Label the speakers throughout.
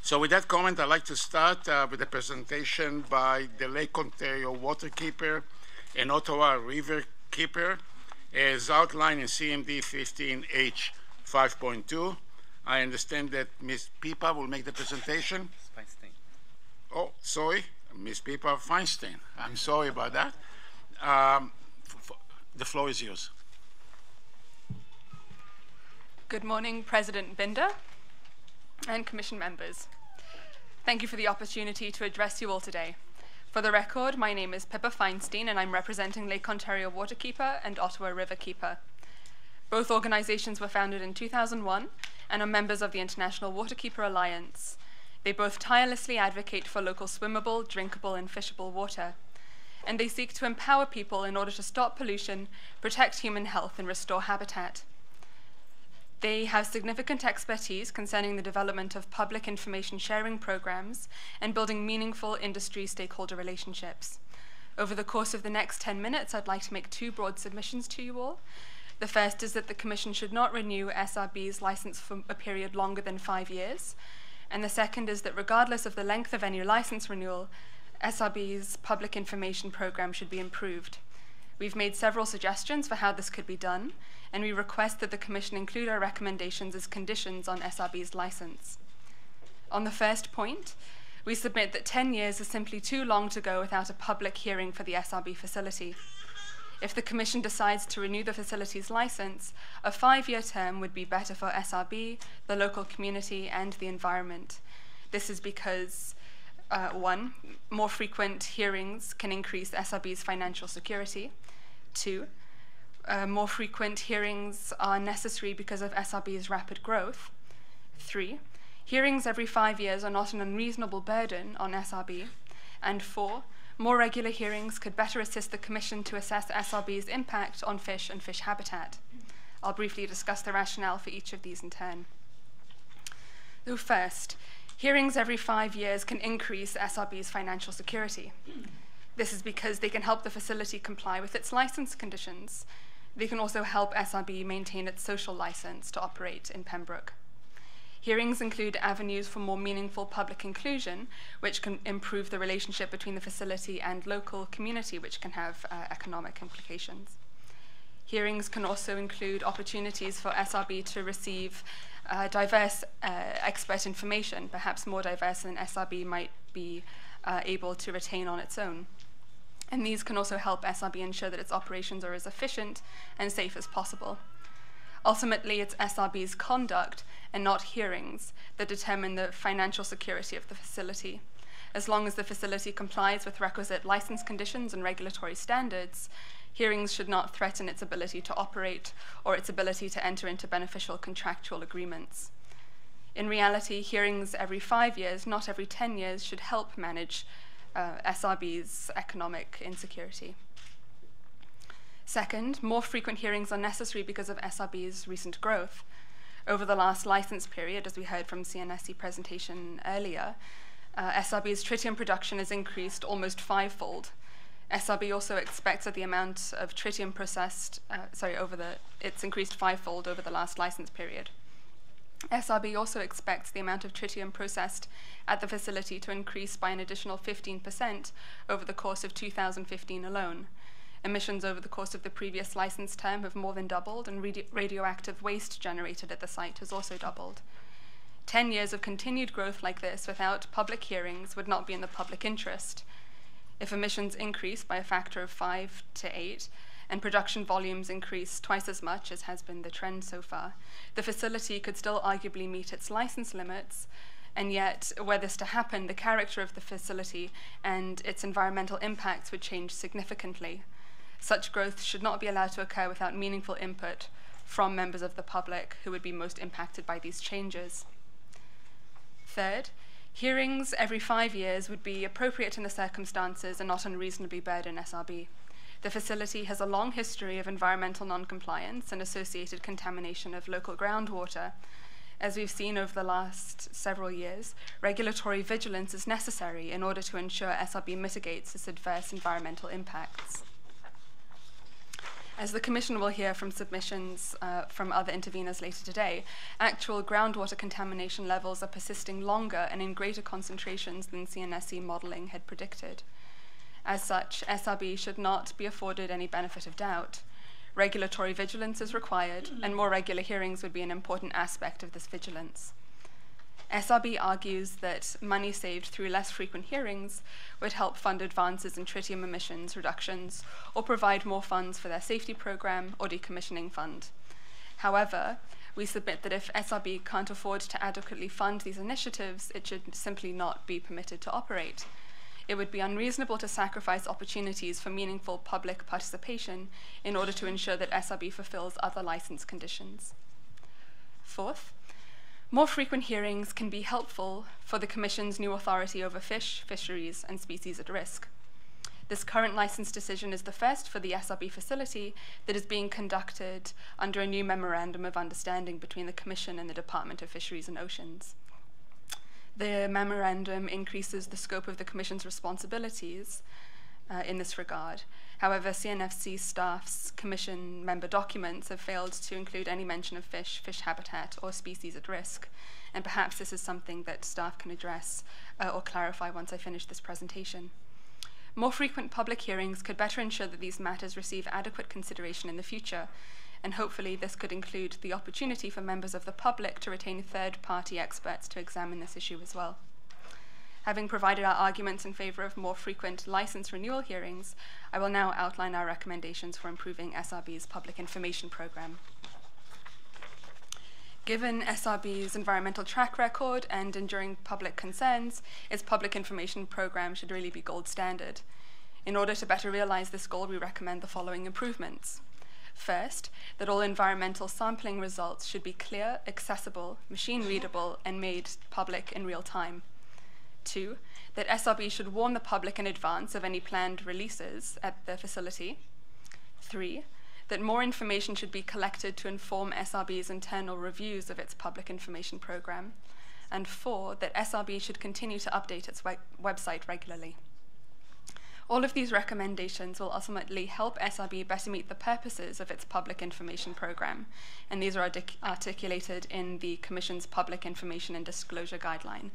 Speaker 1: So with that comment, I'd like to start with a presentation by the Lake Ontario Waterkeeper and Ottawa Riverkeeper as outlined in CMD 15H 5.2. I understand that Ms. Pipa will make the presentation.
Speaker 2: Feinstein.
Speaker 1: Oh, sorry, Ms. Pipa Feinstein. I'm sorry about that. The floor is yours.
Speaker 3: Good morning, President Binder and Commission members. Thank you for the opportunity to address you all today. For the record, my name is Pippa Feinstein and I'm representing Lake Ontario Waterkeeper and Ottawa Riverkeeper. Both organizations were founded in 2001 and are members of the International Waterkeeper Alliance. They both tirelessly advocate for local swimmable, drinkable, and fishable water. And they seek to empower people in order to stop pollution, protect human health, and restore habitat. They have significant expertise concerning the development of public information sharing programs and building meaningful industry stakeholder relationships. Over the course of the next 10 minutes, I'd like to make two broad submissions to you all. The first is that the Commission should not renew SRB's license for a period longer than 5 years. And the second is that regardless of the length of any license renewal, SRB's public information program should be improved. We've made several suggestions for how this could be done, and we request that the Commission include our recommendations as conditions on SRB's license. On the first point, we submit that 10 years is simply too long to go without a public hearing for the SRB facility. If the Commission decides to renew the facility's license, a 5-year term would be better for SRB, the local community, and the environment. This is because 1, more frequent hearings can increase SRB's financial security. 2, more frequent hearings are necessary because of SRB's rapid growth. 3, hearings every 5 years are not an unreasonable burden on SRB. And 4, more regular hearings could better assist the Commission to assess SRB's impact on fish and fish habitat. I'll briefly discuss the rationale for each of these in turn. So first, hearings every 5 years can increase SRB's financial security. This is because they can help the facility comply with its license conditions. They can also help SRB maintain its social license to operate in Pembroke. Hearings include avenues for more meaningful public inclusion, which can improve the relationship between the facility and local community, which can have economic implications. Hearings can also include opportunities for SRB to receive diverse expert information, perhaps more diverse than SRB might be able to retain on its own. And these can also help SRB ensure that its operations are as efficient and safe as possible. Ultimately, it's SRB's conduct and not hearings that determine the financial security of the facility. As long as the facility complies with requisite license conditions and regulatory standards, hearings should not threaten its ability to operate or its ability to enter into beneficial contractual agreements. In reality, hearings every 5 years, not every 10 years, should help manage SRB's economic insecurity. Second, more frequent hearings are necessary because of SRB's recent growth. Over the last license period, as we heard from CNSC presentation earlier, SRB's tritium production has increased almost 5-fold. SRB also expects that the amount of tritium processed, it's increased 5-fold over the last license period. SRB also expects the amount of tritium processed at the facility to increase by an additional 15% over the course of 2015 alone. Emissions over the course of the previous license term have more than doubled, and radioactive waste generated at the site has also doubled. 10 years of continued growth like this without public hearings would not be in the public interest. If emissions increase by a factor of 5 to 8, and production volumes increase twice as much as has been the trend so far, the facility could still arguably meet its license limits, and yet, were this to happen, the character of the facility and its environmental impacts would change significantly. Such growth should not be allowed to occur without meaningful input from members of the public who would be most impacted by these changes. Third, hearings every 5 years would be appropriate in the circumstances and not unreasonably burden SRB. The facility has a long history of environmental non-compliance and associated contamination of local groundwater. As we've seen over the last several years, regulatory vigilance is necessary in order to ensure SRB mitigates its adverse environmental impacts. As the Commission will hear from submissions from other interveners later today, actual groundwater contamination levels are persisting longer and in greater concentrations than CNSC modelling had predicted. As such, SRB should not be afforded any benefit of doubt. Regulatory vigilance is required, and more regular hearings would be an important aspect of this vigilance. SRB argues that money saved through less frequent hearings would help fund advances in tritium emissions reductions or provide more funds for their safety program or decommissioning fund. However, we submit that if SRB can't afford to adequately fund these initiatives, it should simply not be permitted to operate. It would be unreasonable to sacrifice opportunities for meaningful public participation in order to ensure that SRB fulfills other license conditions. Fourth, more frequent hearings can be helpful for the Commission's new authority over fish, fisheries, and species at risk. This current license decision is the first for the SRB facility that is being conducted under a new Memorandum of Understanding between the Commission and the Department of Fisheries and Oceans. The memorandum increases the scope of the Commission's responsibilities in this regard. However, CNFC staff's Commission member documents have failed to include any mention of fish, fish habitat, or species at risk, and perhaps this is something that staff can address or clarify once I finish this presentation. More frequent public hearings could better ensure that these matters receive adequate consideration in the future, and hopefully this could include the opportunity for members of the public to retain third-party experts to examine this issue as well. Having provided our arguments in favour of more frequent licence renewal hearings, I will now outline our recommendations for improving SRB's public information programme. Given SRB's environmental track record and enduring public concerns, its public information programme should really be gold standard. In order to better realise this goal, we recommend the following improvements. First, that all environmental sampling results should be clear, accessible, machine-readable, and made public in real time. 2, that SRB should warn the public in advance of any planned releases at the facility. 3, that more information should be collected to inform SRB's internal reviews of its public information program. And 4, that SRB should continue to update its website regularly. All of these recommendations will ultimately help SRB better meet the purposes of its public information program, and these are articulated in the Commission's Public Information and Disclosure Guideline,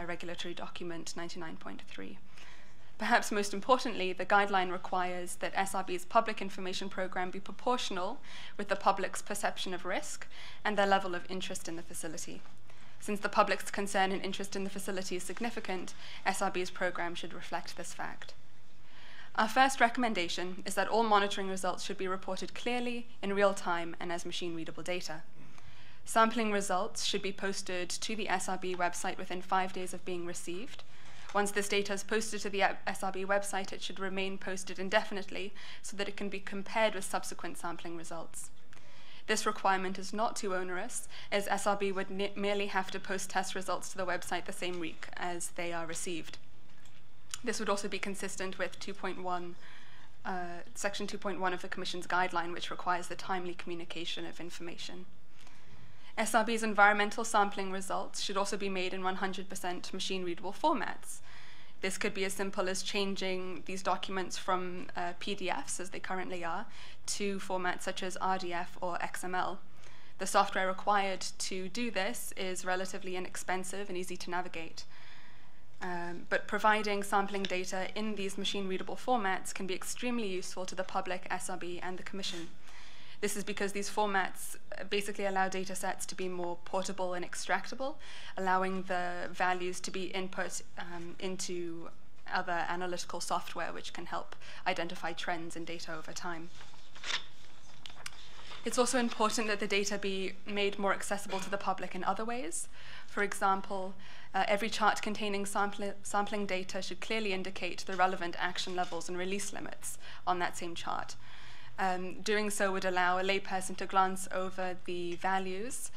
Speaker 3: Regulatory Document 99.3. Perhaps most importantly, the guideline requires that SRB's public information program be proportional with the public's perception of risk and their level of interest in the facility. Since the public's concern and interest in the facility is significant, SRB's program should reflect this fact. Our first recommendation is that all monitoring results should be reported clearly, in real time, and as machine-readable data. Sampling results should be posted to the SRB website within 5 days of being received. Once this data is posted to the SRB website, it should remain posted indefinitely so that it can be compared with subsequent sampling results. This requirement is not too onerous, as SRB would merely have to post test results to the website the same week as they are received. This would also be consistent with Section 2.1 of the Commission's guideline, which requires the timely communication of information. SRB's environmental sampling results should also be made in 100% machine-readable formats. This could be as simple as changing these documents from PDFs, as they currently are, to formats such as RDF or XML. The software required to do this is relatively inexpensive and easy to navigate. But providing sampling data in these machine-readable formats can be extremely useful to the public, SRB, and the Commission. This is because these formats basically allow data sets to be more portable and extractable, allowing the values to be input into other analytical software, which can help identify trends in data over time. It's also important that the data be made more accessible to the public in other ways. For example, every chart containing sampling data should clearly indicate the relevant action levels and release limits on that same chart. Doing so would allow a layperson to glance over the values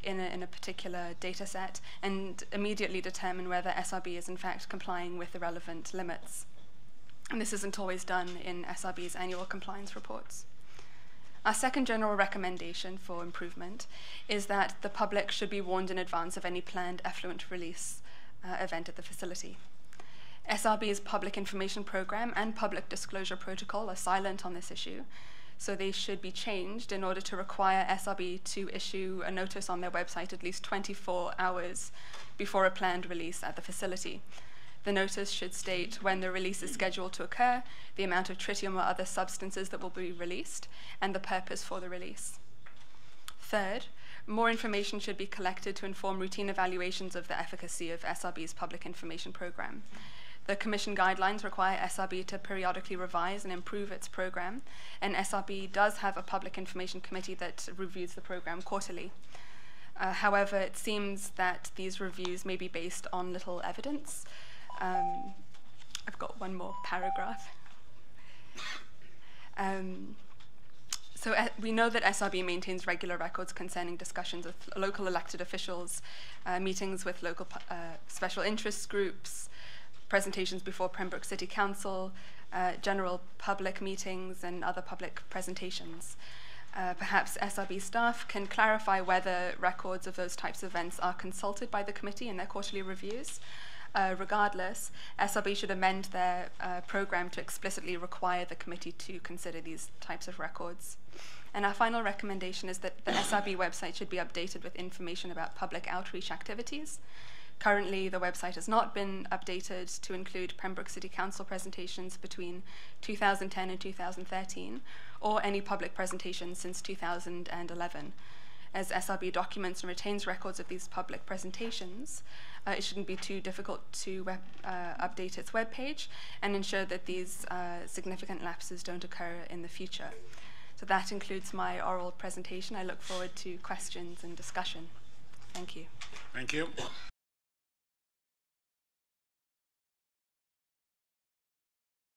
Speaker 3: in a particular data set and immediately determine whether SRB is in fact complying with the relevant limits. And this isn't always done in SRB's annual compliance reports. Our second general recommendation for improvement is that the public should be warned in advance of any planned effluent release event at the facility. SRB's public information program and public disclosure protocol are silent on this issue. so they should be changed in order to require SRB to issue a notice on their website at least 24 hours before a planned release at the facility. The notice should state when the release is scheduled to occur, the amount of tritium or other substances that will be released, and the purpose for the release. Third, more information should be collected to inform routine evaluations of the efficacy of SRB's public information program. The Commission guidelines require SRB to periodically revise and improve its program, and SRB does have a public information committee that reviews the program quarterly. However, it seems that these reviews may be based on little evidence. I've got one more paragraph. We know that SRB maintains regular records concerning discussions with local elected officials, meetings with local special interest groups, presentations before Pembroke City Council, general public meetings, and other public presentations. Perhaps SRB staff can clarify whether records of those types of events are consulted by the committee in their quarterly reviews. Regardless, SRB should amend their program to explicitly require the committee to consider these types of records. And our final recommendation is that the SRB website should be updated with information about public outreach activities. Currently, the website has not been updated to include Pembroke City Council presentations between 2010 and 2013, or any public presentations since 2011. As SRB documents and retains records of these public presentations, it shouldn't be too difficult to update its webpage and ensure that these significant lapses don't occur in the future. So that concludes my oral presentation. I look forward to questions and discussion. Thank you.
Speaker 1: Thank you.